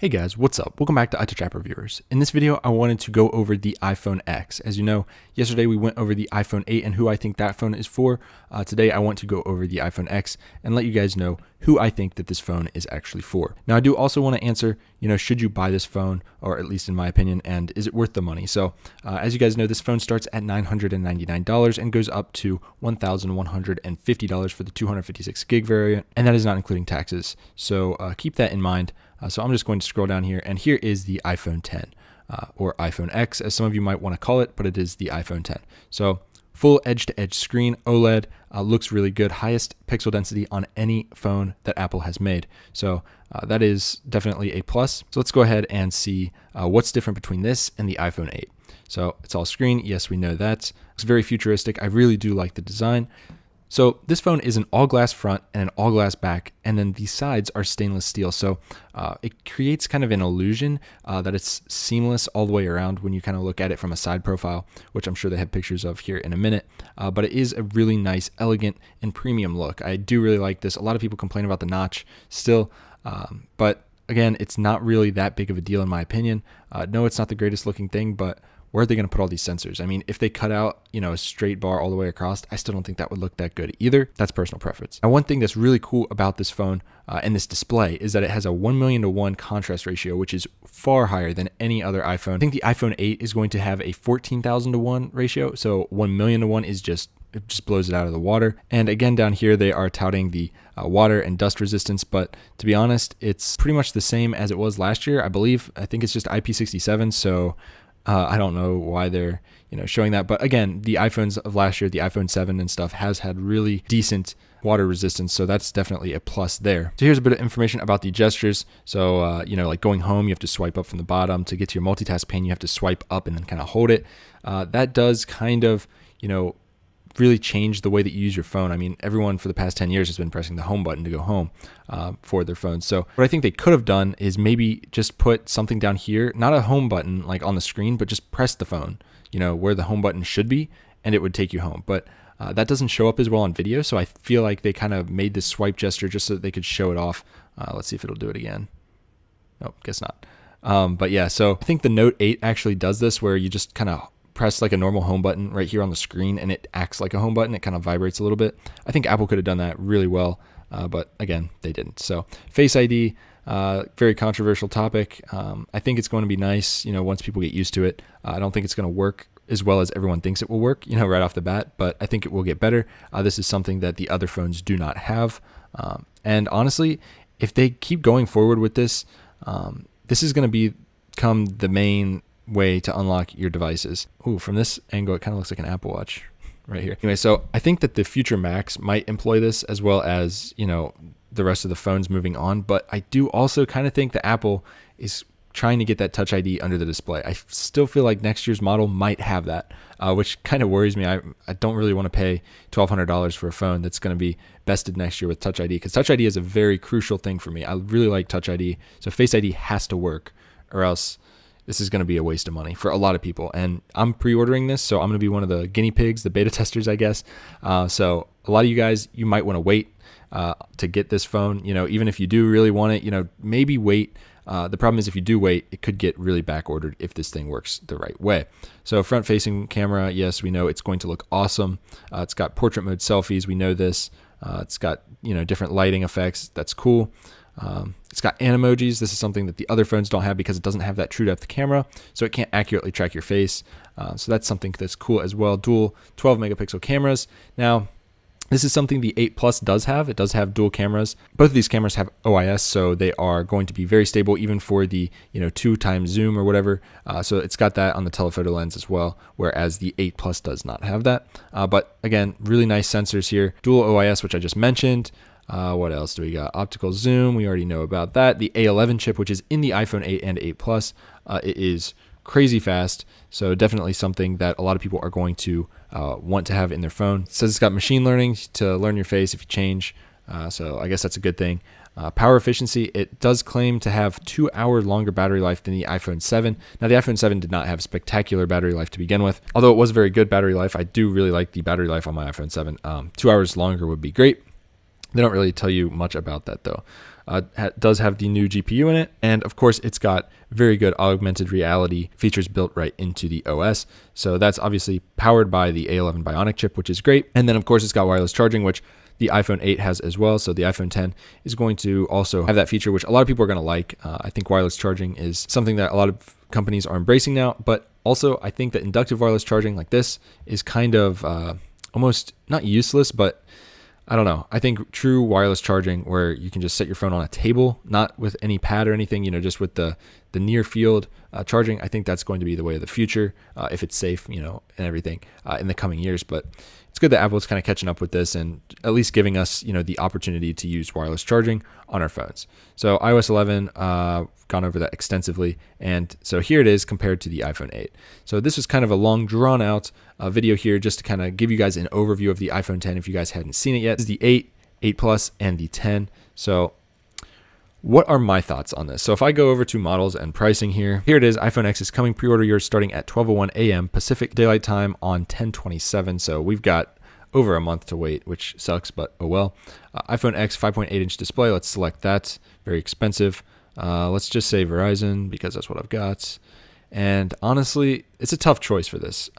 Hey guys, what's up? Welcome back to iTouch App Reviewers. In this video, I wanted to go over the iPhone X. As you know, yesterday we went over the iPhone 8 and who I think that phone is for. Today, I want to go over the iPhone X and let you guys know who I think that this phone is actually for. Now, I do also want to answer, should you buy this phone, or at least in my opinion, and is it worth the money? So, as you guys know, this phone starts at $999 and goes up to $1,150 for the 256 gig variant, and that is not including taxes. So, keep that in mind. So I'm just going to scroll down here, and here is the iPhone 10 or iPhone X, as some of you might want to call it, but it is the iPhone 10. So full edge-to-edge screen, OLED, looks really good, highest pixel density on any phone that Apple has made. So that is definitely a plus. So let's go ahead and see what's different between this and the iPhone 8. So it's all screen. Yes, we know that. It's very futuristic. I really do like the design. So this phone is an all-glass front and an all-glass back, and then the sides are stainless steel. So it creates kind of an illusion that it's seamless all the way around when you kind of look at it from a side profile, which I'm sure they have pictures of here in a minute. But it is a really nice, elegant, and premium look. I do really like this. A lot of people complain about the notch still, but again, it's not really that big of a deal in my opinion. No, it's not the greatest looking thing, but where are they going to put all these sensors? I mean, if they cut out, a straight bar all the way across, I still don't think that would look that good either. That's personal preference. Now, one thing that's really cool about this phone and this display is that it has a 1,000,000:1 contrast ratio, which is far higher than any other iPhone. I think the iPhone 8 is going to have a 14,000:1 ratio. So 1,000,000:1 is it just blows it out of the water. And again, down here, they are touting the water and dust resistance. But to be honest, it's pretty much the same as it was last year, I believe. I think it's just IP67. So I don't know why they're showing that, but again, the iPhones of last year, the iPhone 7 and stuff, has had really decent water resistance, so that's definitely a plus there. So here's a bit of information about the gestures. So like going home, you have to swipe up from the bottom. To get to your multitask pane, you have to swipe up and then kind of hold it. That does kind of really change the way that you use your phone. I mean, everyone for the past 10 years has been pressing the home button to go home for their phones. So what I think they could have done is maybe just put something down here, not a home button like on the screen, but just press the phone, where the home button should be, and it would take you home. But that doesn't show up as well on video. So I feel like they kind of made this swipe gesture just so that they could show it off. Let's see if it'll do it again. Nope, guess not. But yeah, so I think the Note 8 actually does this, where you just kind of press like a normal home button right here on the screen and it acts like a home button. It kind of vibrates a little bit. I think Apple could have done that really well, but again, they didn't. So Face ID, very controversial topic. I think it's going to be nice, once people get used to it. I don't think it's going to work as well as everyone thinks it will work, right off the bat, but I think it will get better. This is something that the other phones do not have. And honestly, if they keep going forward with this, this is going to become the main way to unlock your devices. Ooh, from this angle, it kind of looks like an Apple Watch right here. Anyway, so I think that the future Macs might employ this as well as, the rest of the phones moving on. But I do also kind of think that Apple is trying to get that Touch ID under the display. I still feel like next year's model might have that, which kind of worries me. I don't really want to pay $1,200 for a phone that's going to be bested next year with Touch ID, because Touch ID is a very crucial thing for me. I really like Touch ID. So Face ID has to work, or else this is going to be a waste of money for a lot of people. And I'm pre-ordering this, so I'm going to be one of the guinea pigs, the beta testers, I guess. So a lot of you guys, you might want to wait to get this phone. Even if you do really want it, maybe wait. The problem is if you do wait, it could get really back ordered if this thing works the right way. So front facing camera, yes, we know it's going to look awesome. It's got portrait mode selfies. We know this. It's got, different lighting effects. That's cool. It's got animojis. This is something that the other phones don't have because it doesn't have that true depth camera, so it can't accurately track your face. So that's something that's cool as well. Dual 12 megapixel cameras. Now, this is something the 8 Plus does have. It does have dual cameras. Both of these cameras have OIS, so they are going to be very stable even for the 2x zoom or whatever. So it's got that on the telephoto lens as well, whereas the 8 Plus does not have that. But again, really nice sensors here. Dual OIS, which I just mentioned. What else do we got? Optical zoom, we already know about that. The A11 chip, which is in the iPhone 8 and 8 Plus, it is crazy fast. So definitely something that a lot of people are going to want to have in their phone. It says it's got machine learning to learn your face if you change. So I guess that's a good thing. Power efficiency, it does claim to have 2-hour longer battery life than the iPhone 7. Now, the iPhone 7 did not have spectacular battery life to begin with. Although it was very good battery life, I do really like the battery life on my iPhone 7. 2 hours longer would be great. They don't really tell you much about that though. It does have the new GPU in it, and of course it's got very good augmented reality features built right into the OS. So that's obviously powered by the A11 Bionic chip, which is great. And then of course it's got wireless charging, which the iPhone 8 has as well. So the iPhone 10 is going to also have that feature, which a lot of people are going to like. I think wireless charging is something that a lot of companies are embracing now, but also I think that inductive wireless charging like this is kind of almost not useless, but I don't know. I think true wireless charging where you can just set your phone on a table, not with any pad or anything, just with the near field charging. I think that's going to be the way of the future if it's safe, and everything in the coming years. But it's good that Apple is kind of catching up with this and at least giving us, the opportunity to use wireless charging on our phones. So iOS 11, gone over that extensively. And so here it is compared to the iPhone 8. So this was kind of a long drawn out video here just to kind of give you guys an overview of the iPhone 10 if you guys hadn't seen it yet. This is the 8, 8 Plus, and the 10. So what are my thoughts on this? So if I go over to models and pricing here it is. iPhone X is coming. Pre-order yours starting at 12:01 a.m. Pacific Daylight Time on 10/27. So we've got over a month to wait, which sucks, but oh well. iPhone X 5.8-inch display. Let's select that. Very expensive. Let's just say Verizon because that's what I've got. And honestly, it's a tough choice for this.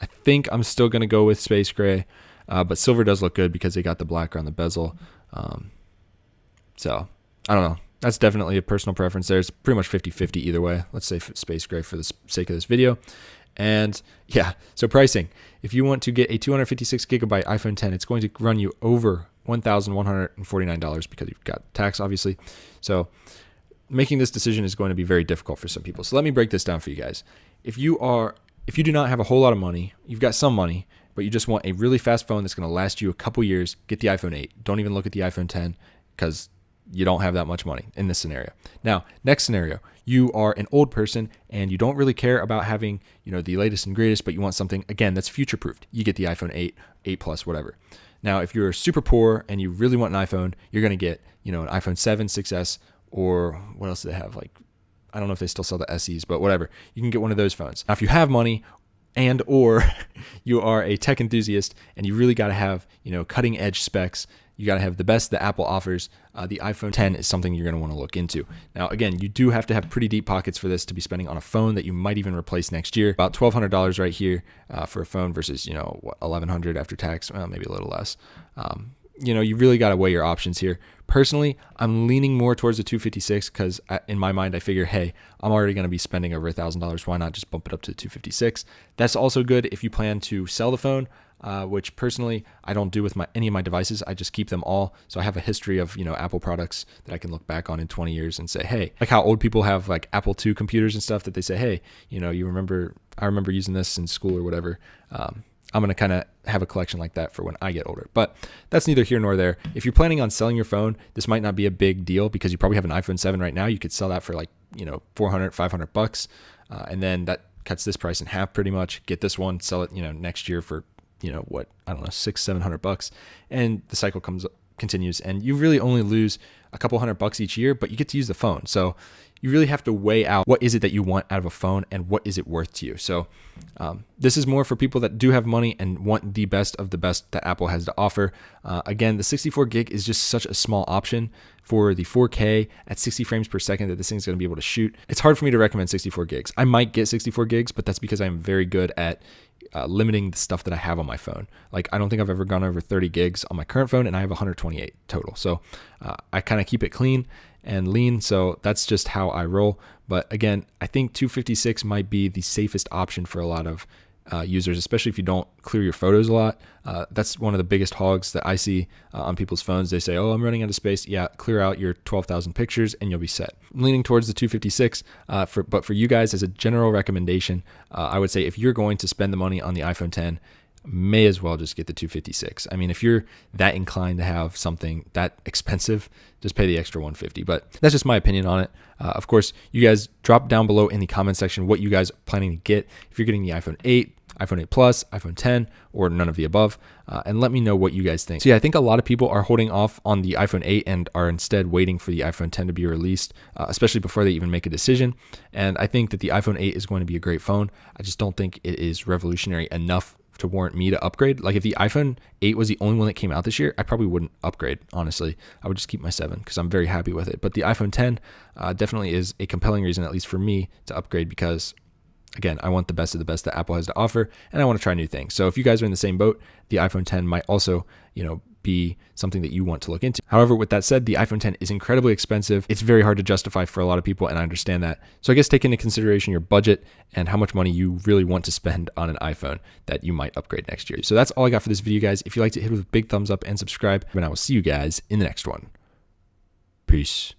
I think I'm still going to go with Space Gray, but silver does look good because they got the black around the bezel. So I don't know. That's definitely a personal preference there. It's pretty much 50-50 either way. Let's say Space Gray for the sake of this video. And yeah, so pricing. If you want to get a 256 gigabyte iPhone 10, it's going to run you over $1,149 because you've got tax, obviously. So making this decision is going to be very difficult for some people. So let me break this down for you guys. If you do not have a whole lot of money, you've got some money, but you just want a really fast phone that's going to last you a couple years, get the iPhone 8. Don't even look at the iPhone 10 because you don't have that much money in this scenario. Now, next scenario, you are an old person and you don't really care about having, the latest and greatest, but you want something, again, that's future-proofed. You get the iPhone 8, 8 Plus, whatever. Now, if you're super poor and you really want an iPhone, you're going to get, an iPhone 7, 6S, or what else do they have? Like, I don't know if they still sell the SEs, but whatever. You can get one of those phones. Now, if you have money and or you are a tech enthusiast and you really got to have, cutting edge specs, you got to have the best that Apple offers. The iPhone 10 is something you're going to want to look into. Now, again, you do have to have pretty deep pockets for this to be spending on a phone that you might even replace next year. About $1,200 right here for a phone versus, $1,100 after tax, well, maybe a little less. You really got to weigh your options here. Personally, I'm leaning more towards the 256 because in my mind, I figure, hey, I'm already going to be spending over $1,000. Why not just bump it up to the 256? That's also good if you plan to sell the phone, which personally I don't do with any of my devices. I just keep them all. So I have a history of, Apple products that I can look back on in 20 years and say, hey, like how old people have like Apple II computers and stuff that they say, hey, I remember using this in school or whatever. I'm going to kind of have a collection like that for when I get older. But that's neither here nor there. If you're planning on selling your phone, this might not be a big deal because you probably have an iPhone 7 right now. You could sell that for like, $400, $500. And then that cuts this price in half pretty much. Get this one, sell it, next year for, I don't know, $600-$700. And the cycle continues. And you really only lose a couple $100 each year, but you get to use the phone. So you really have to weigh out what is it that you want out of a phone and what is it worth to you. So this is more for people that do have money and want the best of the best that Apple has to offer. Again, the 64 gig is just such a small option for the 4K at 60 frames per second that this thing's going to be able to shoot. It's hard for me to recommend 64 gigs. I might get 64 gigs, but that's because I'm very good at limiting the stuff that I have on my phone. Like, I don't think I've ever gone over 30 gigs on my current phone, and I have 128 total. So I kind of keep it clean and lean. So that's just how I roll. But again, I think 256 might be the safest option for a lot of users, especially if you don't clear your photos a lot. That's one of the biggest hogs that I see on people's phones. They say, oh, I'm running out of space. Yeah, clear out your 12,000 pictures and you'll be set. I'm leaning towards the 256, but for you guys as a general recommendation, I would say if you're going to spend the money on the iPhone 10, may as well just get the 256. I mean, if you're that inclined to have something that expensive, just pay the extra $150. But that's just my opinion on it. Of course, you guys drop down below in the comment section what you guys are planning to get. If you're getting the iPhone 8, iPhone 8 Plus, iPhone 10, or none of the above, and let me know what you guys think. So yeah, I think a lot of people are holding off on the iPhone 8 and are instead waiting for the iPhone 10 to be released, especially before they even make a decision. And I think that the iPhone 8 is going to be a great phone. I just don't think it is revolutionary enough to warrant me to upgrade. Like if the iPhone 8 was the only one that came out this year, I probably wouldn't upgrade, honestly. I would just keep my 7 because I'm very happy with it. But the iPhone 10 definitely is a compelling reason, at least for me, to upgrade because, again, I want the best of the best that Apple has to offer, and I want to try new things. So if you guys are in the same boat, the iPhone 10 might also, be something that you want to look into. However, with that said, the iPhone 10 is incredibly expensive. It's very hard to justify for a lot of people, and I understand that. So I guess take into consideration your budget and how much money you really want to spend on an iPhone that you might upgrade next year. So that's all I got for this video, guys. If you liked it, hit it with a big thumbs up and subscribe, and I will see you guys in the next one. Peace.